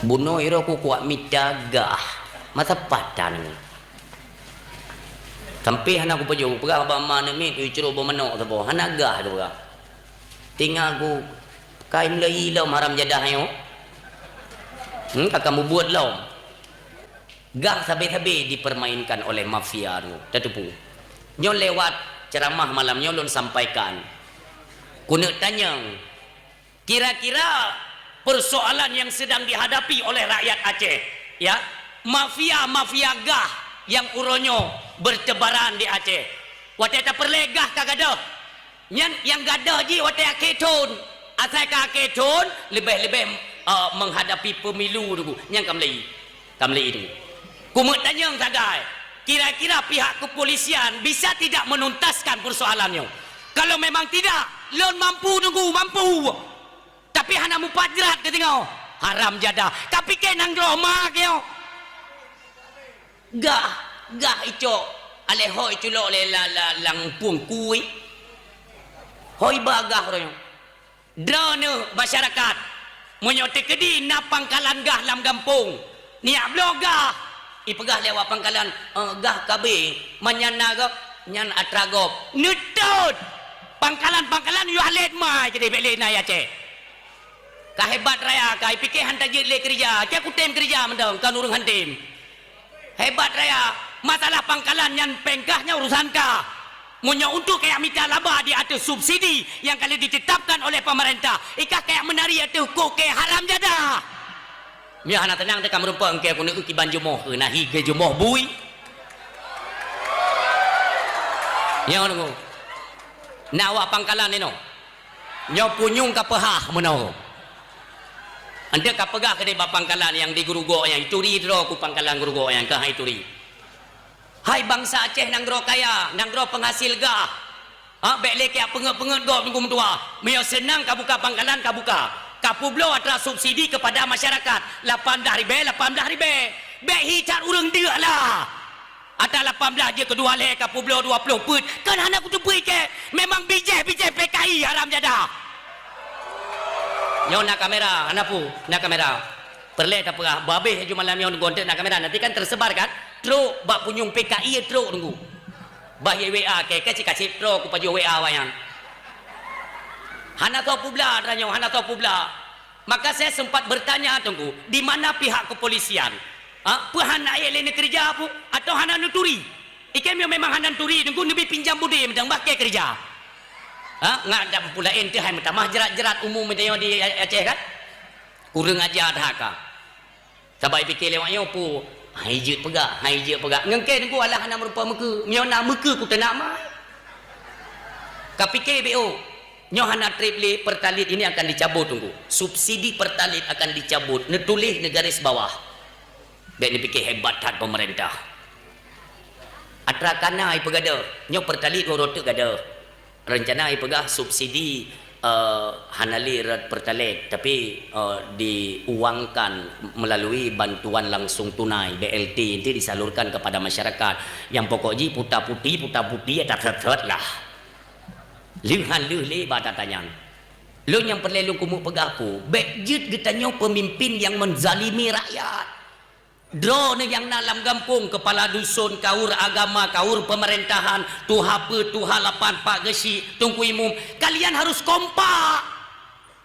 bunuh iro ku kuat mitagah mata padan sampai hana ku peju perah ba mana mit ucuro ba menok tu bo hana gah tu ga tinggal ku kain lei lau haram jadah yo akan membuat lau gah sabe-sabe dipermainkan oleh mafia tu tertipu nyo lewat ceramah malam nyo lon sampaikan ku nak tanya kira-kira persoalan yang sedang dihadapi oleh rakyat Aceh ya mafia gah yang uronyo bertebaran di Aceh wate ta perlegah kagadah yang gadah ji wate aketun asal ka aketun lebih-lebih menghadapi pemilu dulu yang kamlei itu kumu tanya sadai kira-kira pihak kepolisian bisa tidak menuntaskan persoalannya kalau memang tidak lon mampu tapi hana mupajrat ke tengok haram jadah tapi kenang drama kyo gah ico ale hoi culo le lang puang kui hoi bagah ro drone masyarakat monyote kedi na pangkalan gah lam gampung niak bloga ipegah lewat pangkalan gah kabe manyana go nyan atragop nutut pangkalan yu halet mai jadi bele na ya ce kahebat raya kai pikir hantar je le kerja ke kutem kerja mendong kan urung hantim hebat raya masalah pangkalan yang pengkahnya urusan ka munyo untuk kayak minta laba di atas subsidi yang kali ditetapkan oleh pemerintah ikah kayak menari atas kok kayak haram jadah mi hana tenang dekat merupa engke aku nak kiban jumoh ke nahi ke jumoh bui yang nunggu nawa pangkalan ni no nyo punyung kapehah meno anda kapegah ke depan pangkalan yang di Gurugo yang ituri dro ku pangkalan Gurugo yang ke ituri hai bangsa Aceh nang dro kaya nang dro penghasil gah bek leke penget-penget go minggu tua meo senang ka buka pangkalan ka buka kapublo atra subsidi kepada masyarakat 18,000 bek hicat urang dia lah ada 18 je kedua le kapublo 20 put kan hana ku tu ke memang bijeh PKI haram jadah yo nak kamera anapu nak kamera perle tak perah babeh ju malam yo gontek nak kamera nanti kan tersebar kan truk bak punyung PKI truk tunggu bah WA ke cik truk ku paju WA wayang hana tahu pula ranyo hana tahu pula maka saya sempat bertanya tunggu di mana pihak kepolisian puhan ayat lain kerja apa atau hana nuturi ikem yo memang hana nuturi tunggu lebih pinjam budi mendang bakke kerja nggak ada pula ente hai metamah jerat umum itu di Aceh kan kurang ajar dah ka sabai fikir lewat yo pu hai je pegak ngengke ku alah hana merupa muka mio nak muka ku tak nak mai ka fikir BO nyo hana triple pertalit ini akan dicabut tunggu subsidi pertalit akan dicabut netulis negaris bawah bek ni fikir hebat tat pemerintah atra kana ai pegada nyo pertalit rota gada rencana ipegah subsidi hanali rat pertalite tapi diuangkan melalui bantuan langsung tunai BLT nanti disalurkan kepada masyarakat yang pokoknya puta-putih tak lah lihan le batatanyan lo yang perlu kumu pegaku bekjut getanyo pemimpin yang menzalimi rakyat drone yang dalam kampung kepala dusun kaur agama kaur pemerintahan tuha lapan pak gesi tungku imum kalian harus kompak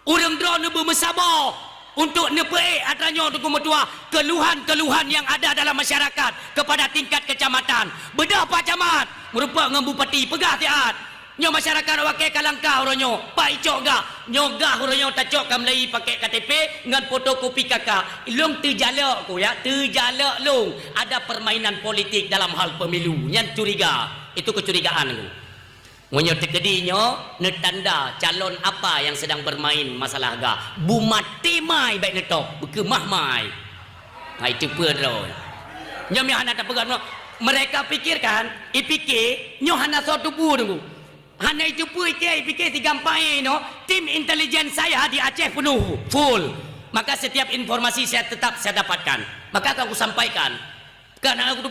urang drone bermesabah untuk nepe adanya untuk metua keluhan-keluhan yang ada dalam masyarakat kepada tingkat kecamatan bedah pak camat merupa dengan bupati pegah tiat nyo masyarakat wakai kalangkah uronyo pak icok gak nyogah uronyo tacok kamlai pakai KTP dengan fotokopi kakak long terjalak ku ya terjalak long ada permainan politik dalam hal pemilu yang curiga itu kecurigaan ku monyo tekedinyo netanda calon apa yang sedang bermain masalah gak bumati mai baik netok bekemah mai itu pedro nyo mi hana tak pegang mereka pikirkan ipikir nyo hana satu pu tunggu hana itu pun fikir digampai no tim intelijen saya di Aceh penuh full maka setiap informasi saya tetap saya dapatkan maka aku sampaikan karena aku tu